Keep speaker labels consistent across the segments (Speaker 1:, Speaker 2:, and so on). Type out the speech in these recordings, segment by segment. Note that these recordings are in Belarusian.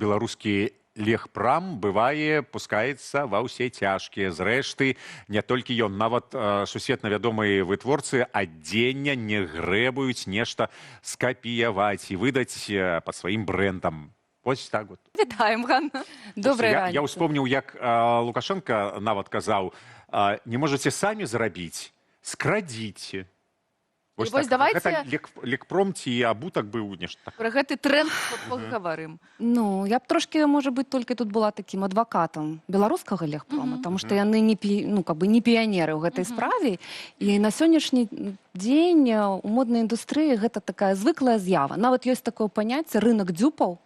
Speaker 1: беларускі легпрам бывае пускаецца ва ўсе цяжкія. Зрэшты, не толькі ён, нават сусветна вядомыя вытворцы адзення не грэбуюць нешта скапіяваць і выдаць пад сваім брэндам. Вось так вот.
Speaker 2: Вітаем, Ганна. Добрай раніцы.
Speaker 1: Я ўспомніў, як Лукашенко нават казаў, не можаце самі зрабіць, скрадзіце.
Speaker 2: Вось давайте...
Speaker 1: Гэта лекпром ці абутак быў нешта.
Speaker 2: Про гэты тренд паговорым.
Speaker 3: Ну, я б трошки, може бути, тільки тут була таким адвокатом беларускага легпрома, тому що яны не піянеры ў гэтай справе. І на сённяшні дзень у моднай індустрыі гэта такая звыклая з'ява. Нават ёсць такое паняцце рынок дзюпаў,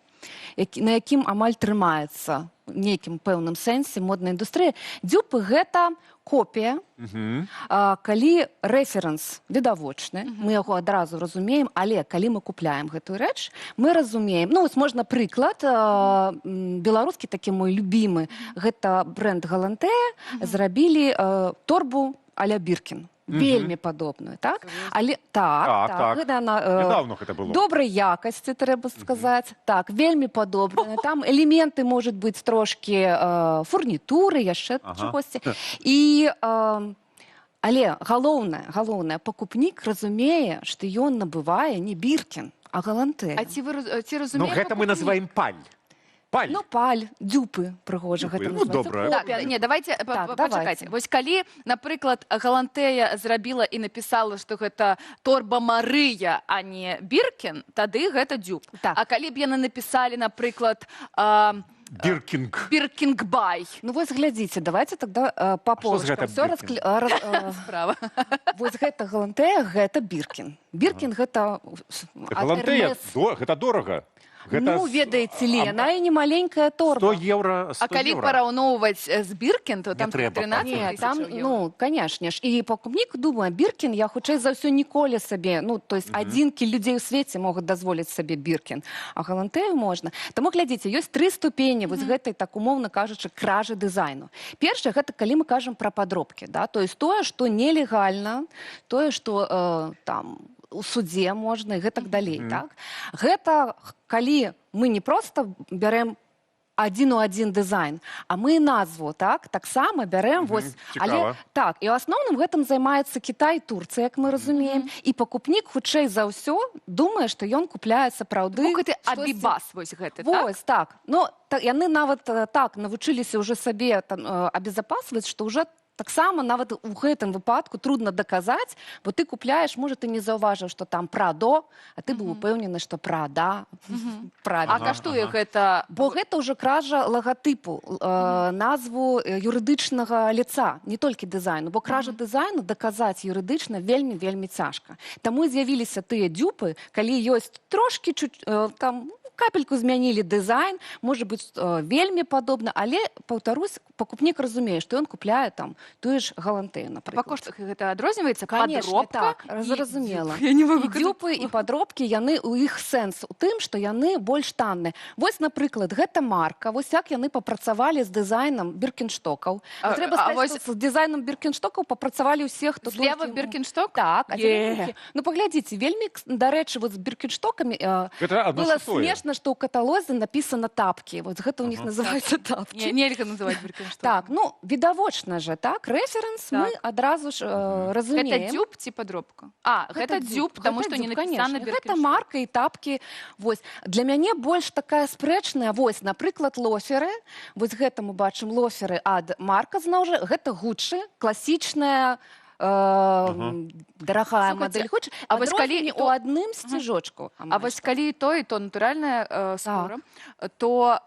Speaker 3: на якім амаль трымаецца нейкім пэўным сэнсе модная індустрыя. Дзюпы гэта копія, калі рэферэнс відавочны, мы яго адразу разумеем, але калі мы купляем гэтую рэч, мы разумеем, ну, вось можна прыклад, беларускі такі мой любімы, гэта бренд Галантэя, зрабілі торбу а-ля Біркін. Вельмі падобную, так? Але так,
Speaker 1: Нядаўна гэта было.
Speaker 3: Добрай якасці, трэба сказаць. Так, вельмі падобная. Там элементы, можа быць, трошкі фурнітуры, яшчэ чагосьці. І але галоўнае, пакупнік разумее, што ён набывае не Біркін, а Галантэя.
Speaker 2: А ці разумееш?
Speaker 1: Ну, гэта мы называем паль. Паль.
Speaker 3: Ну, паль, дзюпы, прыгожа гэта называецца.
Speaker 1: Ну, добра.
Speaker 2: Так, не, давайте, пачакайце. Вось калі, напрыклад, Галантэя зрабіла і напісала, што гэта торба Марыя, а не Біркін, тады гэта дзюб. А калі б яны напісалі, напрыклад,
Speaker 1: Біркінг.
Speaker 2: Біркінг-бай.
Speaker 3: Ну, вось глядзіце, давайте тогда по полочкам.
Speaker 2: Справа.
Speaker 3: Вось гэта Галантэя, гэта Біркін. Біркін гэта...
Speaker 1: Галантэя, гэта дорага.
Speaker 3: Ну, ведаеце ли, яна і не маленькая торба.
Speaker 1: 100 евро.
Speaker 2: А калі параўноўваць з Біркін, то там 13
Speaker 3: тысяч евро. Ну, канешне ж. І пакупнік думае, Біркін, я хутчэй за ўсё ніколі сабе, ну, то есть адзінкі людзей у свеце могуць дазволіць сабе Біркін, а Галантэю можна. Таму, глядзіце, ёсць 3 ступені вось гэтай, так умоўна кажучы, кражы дызайну. Першае, гэта калі мы кажам пра падробкі, да, то есть тое, што нелегальна, тое, што там у судзе можна і гэтак далей, так? Гэта калі мы не проста бярэм адзін у адзін дызайн, а мы назву, так, таксама бярэм, вось, але, так, і ў асноўным гэтым займаецца Кітай, Турцыя, як мы разумеем, і пакупнік хутчэй за ўсё думае, што ён купляе сапраўды...
Speaker 2: Ну, гэты абібас, вось гэты, так?
Speaker 3: Вось, так. Ну, яны нават так навучыліся ўжо сабе абезапасваць, што ўжо таксама нават у гэтым выпадку трудна даказаць, бо ты купляеш, можа, ты не заўважыў, што там Прадо, а ты быў упэўнены, што Прада.
Speaker 2: А каштуе гэта?
Speaker 3: Бо гэта ўжо кража лагатыпу, назву юрыдычнага лица, не толькі дызайну, бо кража дызайну даказаць юрыдычна вельмі цяжка. Таму з'явіліся тыя дзюпы, калі ёсць трошкі там капельку змянілі дызайн, можа быць вельмі падобна, але, паўтарусь, пакупнік разумее, што ён купляе там тую ж Галантэю, напрыклад.
Speaker 2: Па коштах гэта адрозніваецца?
Speaker 3: Канешне, так, зразумела. І дзюпы, і падробкі, яны, у іх сэнс у тым, што яны больш танныя. Вось, напрыклад, гэта марка, вось як яны папрацавалі з дызайнам Біркенштокаў. Трэба сказаць, што з дызайнам Біркенштокаў папрацавалі ўсе, хто...
Speaker 2: Злева Біркеншток?
Speaker 3: Так. Ну, паглядзіце, вельмі, дарэчы, з Біркенштокамі было смешна, што ў каталозе напісана тапкі. Вот гэта у них называюцца тапкі.
Speaker 2: Нельга называць Біркеншток.
Speaker 3: Так, ну, відавочна же, так? Рэферэнс мы адразу ж разумеем.
Speaker 2: Гэта дзюб ці падробка? А, гэта дзюб, таму што не напісана Біркеншток.
Speaker 3: Гэта марка і тапкі. Вось. Для мяне больш такая спрэчная. Вось, напрыклад, лоферы. Вось гэта мы бачым лоферы ад марка, зноў жа. Гэта Гуччы, класічная дарагая мадэль. А вось калі у адным сцяжочку.
Speaker 2: А вось калі то натуральная скура, то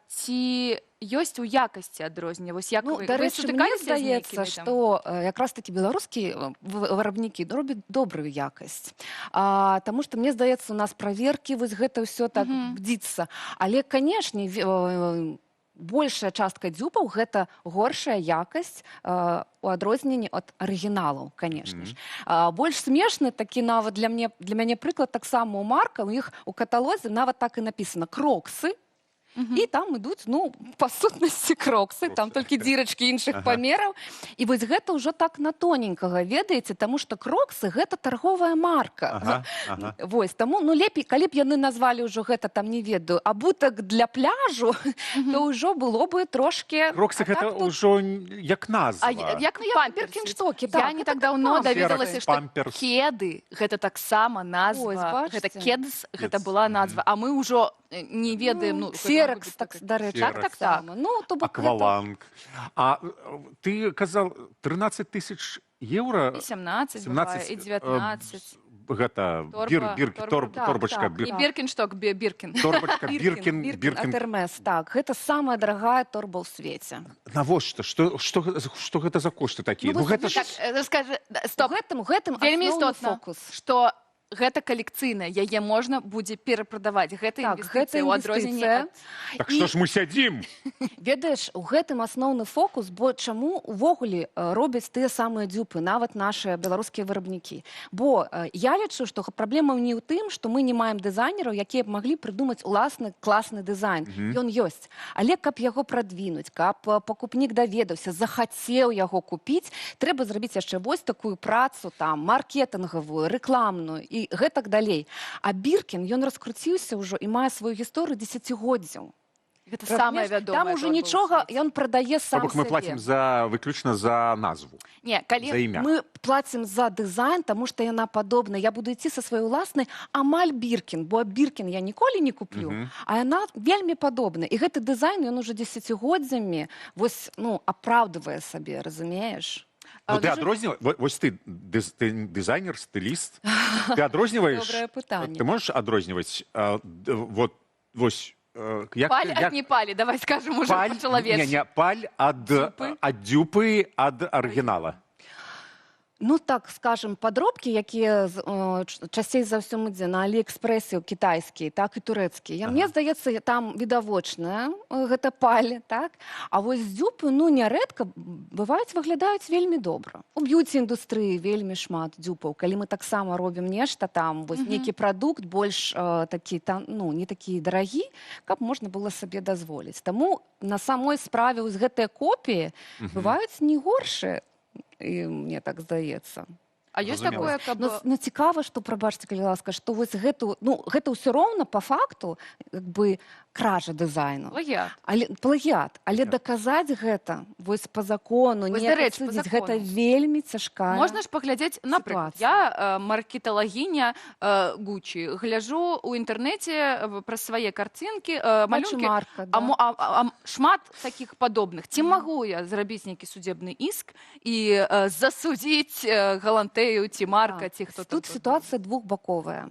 Speaker 2: ці ёсць у якасці адрознення? Вось як вы
Speaker 3: сутыкаліся з нейкімі? Мне здаецца, што якраз такі беларускія вырабнікі робяць добрую якасць. Таму што, мне здаецца, у нас праверкі, вось гэта ўсё так бдзіцца. Але, канешне, большая частка дзюпаў – гэта горшая якасць у адрозненні ад арыгіналаў, канешне ж. Больш смешны такі нават для мяне прыклад таксама у марка, у іх у каталозе нават так і напісана «Кроксы». і там ідуць, ну, па сутнасці кроксы, там толькі дзірачкі іншых памераў. І вось гэта ўжо так на тоненькага, ведаеце, таму што кроксы — гэта торговая марка. Вось, таму, ну, лепей, калі б яны назвалі ўжо гэта, там, не ведаю, абутак для пляжу, то ўжо было бы трошки...
Speaker 1: Кроксы — гэта ўжо як назва.
Speaker 2: Як памперсі. Я не так даўно даведалася, што кеды — гэта таксама назва. Гэта кедс, гэта была назва. А мы ўжо не ведаем...
Speaker 3: Ферекс, дарэчы.
Speaker 2: Так.
Speaker 1: Акваланг. А ты казал 13 тысяч евро?
Speaker 2: І 17 бывае, і 19.
Speaker 1: Гэта торбачка.
Speaker 2: І Біркеншток, Біркін.
Speaker 1: Торбачка, Біркін.
Speaker 3: Hermes, так. Гэта самая дарагая торба ў свеце.
Speaker 1: Навошта? Што гэта за кошты такія?
Speaker 2: Ну, гэта ж... Скажы, стоп.
Speaker 3: Гэтым
Speaker 2: вельмі
Speaker 3: асноўны
Speaker 2: істотна,
Speaker 3: фокус.
Speaker 2: што гэта калекцыйная, яе можна будзе перапрадаваць. Гэта інвестыцыя ў адрозненне.
Speaker 1: Так што ж мы сядзім?
Speaker 3: Ведаеш, у гэтым асноўны фокус, бо чаму увогуле робяць тыя самыя дзюпы, нават нашыя беларускія вырабнікі. Бо я лічу, што праблема не ў тым, што мы не маем дызайнераў, якія б маглі прыдумаць уласны класны дызайн. Ён ёсць. Але каб яго прадвінуць, каб пакупнік даведаўся, захацеў яго купіць, трэба зрабіць яшчэ вось такую працу, там, маркетынгавую, рэкламную і гэтак далей. А Біркін, ён раскруціўся ўжо і мае сваю гісторыю дзесяцігоддзяў.
Speaker 2: Гэта самае вядомае.
Speaker 3: Там ужо нічога, ён прадае сам сябе.
Speaker 1: Мы плацім выключна за назву.
Speaker 2: Не, калі
Speaker 3: мы плацім за дызайн, таму што яна падобна. Я буду ісці са сваёй уласнай амаль Біркін, бо Біркін я ніколі не куплю, а яна вельмі падобна. І гэты дызайн, ён уже дзесяцігоддзямі вось, ну, апраўдвае сабе, разумееш?
Speaker 1: Ну, ты адрозніваеш, вось ты дызайнер, стыліст, ты адрозніваеш...
Speaker 3: Добрае пытанне.
Speaker 1: Ты можаш адрозніваць, вот, вось...
Speaker 2: Паль ад не палі, давай скажем уже па-чалавечы.
Speaker 1: Не, паль ад дзюпы ад арыгінала.
Speaker 3: Ну, так, скажем, падробкі, якія часцей за ўсё ідзе на Аліэкспрэсе, кітайскія, так, і турэцкія. Мне здаецца, там відавочная гэта паль, так? А вось дзюпы, ну, нярэдка бываюць, выглядаюць вельмі добра. У б'юці-індустрыі вельмі шмат дзюпаў. Калі мы таксама робім нешта там, вось нейкі прадукт больш такі, ну, не такі дарагі, каб можна было сабе дазволіць. Таму на самой справе вось гэтыя копіі бываюць не горшыя, і мне так здаецца.
Speaker 2: А ёсць такое, каб...
Speaker 3: Ну, цікава, што, прабачце, калі ласка, што вось гэту, ну, гэта ўсё роўна па факту, як бы, кража дызайну. Плагіат. Але даказаць гэта, вось па закону, не адсудзіць, гэта вельмі цяжкая.
Speaker 2: Можна ж паглядзець, напрыклад, я маркеталагіня Гуччі, гляджу ў інтэрнэце пра свае карцінкі, малюнкі, шмат такіх падобных. Ці магу я зрабіць нейкі судебны іск і засудзіць галантэ ці марка, ці хто там.
Speaker 3: Тут ситуация двухбаковая,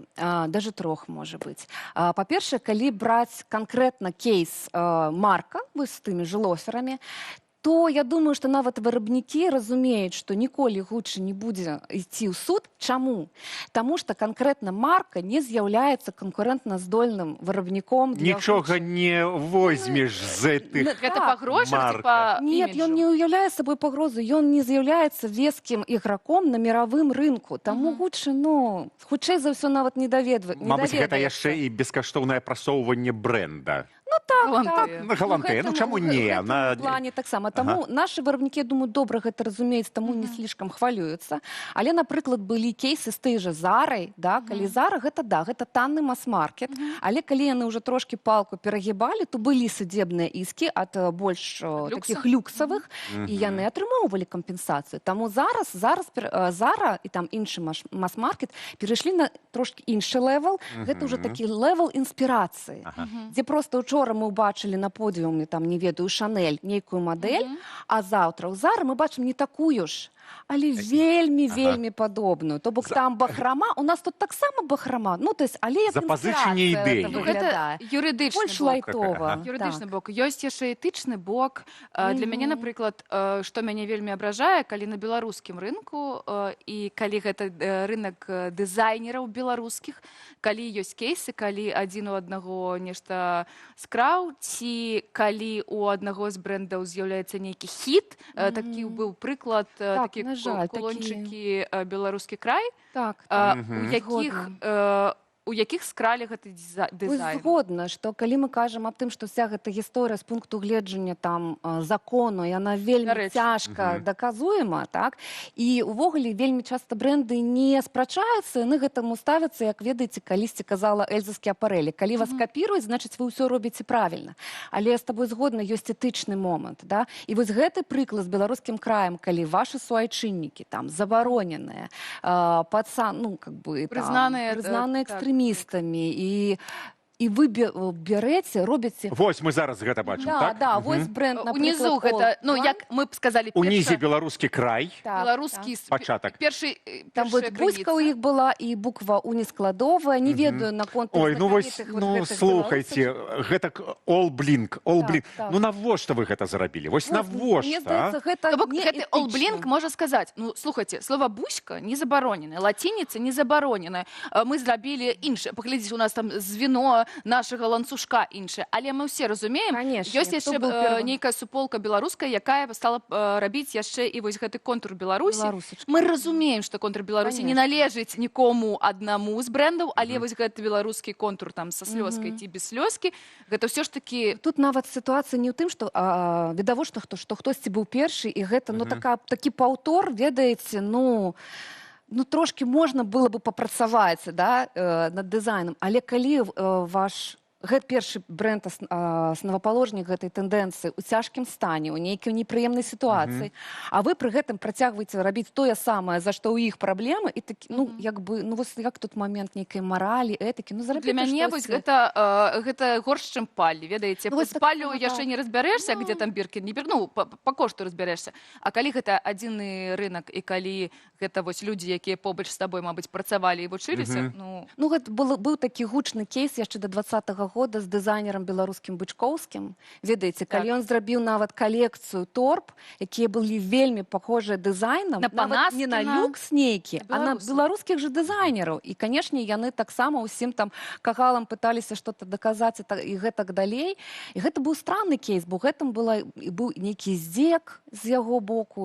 Speaker 3: даже трох, можа быць. Па-першае, калі браць канкрэтна кейс марка, вы з тымі ж лоферамі, то я думаю, што нават вырабнікі разумеюць, што ніколі Гуччі не будзе ісці ў суд. Чаму? Таму што канкрэтна марка не з'яўляецца канкурэнтназдольным вырабніком для Гуччі.
Speaker 1: Нічога не возьмеш з гэтых
Speaker 2: Гэта па грошах ці па
Speaker 3: іміджу? Нет, ён не ўяўляе сабой пагрозу, ён не з'яўляецца вескім іграком на міравым рынку. Таму Гуччі, ну, хутчэй за ўсё нават не даведаецца.
Speaker 1: Мабыць, гэта яшчэ і бескаштоўнае прасоўванне брэнда.
Speaker 3: Ну так,
Speaker 1: на галантэ, ну чаму не?
Speaker 3: В плане таксама. Таму нашы вырабнікі, я думаю, добра гэта разумеюць, таму не слишком хвалююцца. Але, напрыклад, былі кейсы з той жа Зарай, да, калі Зара, гэта да, гэта танны мас-маркет, але калі яны ўжо трошки палку перагібалі, то былі судебныя іскі ад больш такіх люксавых, і яны атрымоўвалі кампенсацыю. Таму зараз Зара і там іншы мас-маркет перайшлі на трошки іншы левел, гэта ўжо такі левел інспірацыі, дзе проста учора мы ўбачылі на подіуме, там, не ведаю, Шанель, нейкую мадэль, а заўтра ў Зары мы бачым не такую ж, але вельмі падобную. То бок там бахрама, у нас тут таксама бахрама, ну, то есть, але як
Speaker 1: запазычанне ідэй.
Speaker 2: Гэта юрыдычны
Speaker 3: больш
Speaker 2: бок.
Speaker 3: лайтова.
Speaker 2: Юрыдычны бок. Ёсць яшчэ этычны бок. Для мяне, напрыклад, што мяне вельмі абражае, калі на беларускім рынку і калі гэта рынак дызайнераў беларускіх, калі ёсць кейсы, калі адзін у аднаго нешта скраў, ці калі у аднаго з брэндаў з'яўляецца нейкі хіт, такі быў прыклад, такі кулончыкі беларускі край, у якіх у якіх скралі гэты дызайн?
Speaker 3: Згодна, што калі мы кажам аб тым, што вся гэта гісторыя з пункту гледжання там закону, яна вельмі цяжка даказуема, так? І увогуле вельмі часта бренды не спрачаюцца, яны гэтаму ставяцца, як ведаеце, калісьці казала Эльза Скіапарэлі. Калі вас капіруюць, значыць вы ўсё робіце правільна. Але я з табой згодна, ёсць этычны момант, да? І вось гэты прыклад з беларускім краем, калі вашы суайчыннікі там забароненыя, ну, как бы,
Speaker 2: Прызнаныя
Speaker 3: экстрэмістамі, і вы бярэце, робіце...
Speaker 1: Вось, мы зараз гэта бачым, так?
Speaker 3: Да, вось бренд,
Speaker 2: Унизу гэта, ну, як мы б сказали,
Speaker 1: Унізе беларускі край.
Speaker 2: Беларускі
Speaker 1: пачатак.
Speaker 2: Першы
Speaker 3: там вот бузька ў іх была, і буква унескладовая, не ведаю наконт...
Speaker 1: Ой, ну вось, ну, слухайце, гэта all blink. Ну, навошта вы гэта зарабілі? Вось навошта, а?
Speaker 2: Гэты all blink можа сказаць, ну, слухайце, слова бузька не забароненае, лацініца не забароненая. Мы зрабілі іншае. Паглядзіце, у нас там звено нашага ланцужка іншае. Але мы ўсе разумеем, ёсць яшчэ нейкая суполка беларуская, якая стала рабіць яшчэ і вось гэты контур Беларусі. Мы разумеем, што контур Беларусі не належыць нікому аднаму з брэндаў, але вось гэты беларускі контур там са слёзкай ці без слёзкі, гэта ўсё ж такі...
Speaker 3: Тут нават сітуацыя не ў тым, што відавочна, што хтосьці быў першы, і гэта, ну, такі паўтор, ведаеце, ну, трошки можна было бы папрацаваць, да, над дызайнам, але калі ваш першы бренд, основаположнік гэтай тэндэнцыі ў цяжкім стане, у нейкай непрыемнай сітуацыі, а вы пры гэтым працягваеце рабіць тое самае, за што ў іх праблемы, і такі, ну, як бы, ну, вось як тут момент нейкай маралі, этыкі, ну, зарабіце
Speaker 2: штосьці. Для мяне вось гэта горш, чым паль, ведаеце, з паллю яшчэ не разбярэшся, где там біркін, не біркін, ну, па кошту разбярэшся, а калі гэта адзіны рынак, і калі гэта вось людзі, якія побач з табой, мабыць, працавалі і вучыліся, ну...
Speaker 3: Ну, гэта быў такі гучны кейс яшчэ да 20-го года з дызайнерам беларускім Бычкоўскім. Ведаеце, калі ён зрабіў нават калекцыю торб, якія былі вельмі пахожыя дызайнам, нават не на люкс нейкі, а на беларускіх жа дызайнераў. І, канешне, яны таксама ўсім там кагалам пыталіся што-то даказаць і гэтак далей. І гэта быў странны кейс, бо гэтым быў нейкі здзек з яго боку.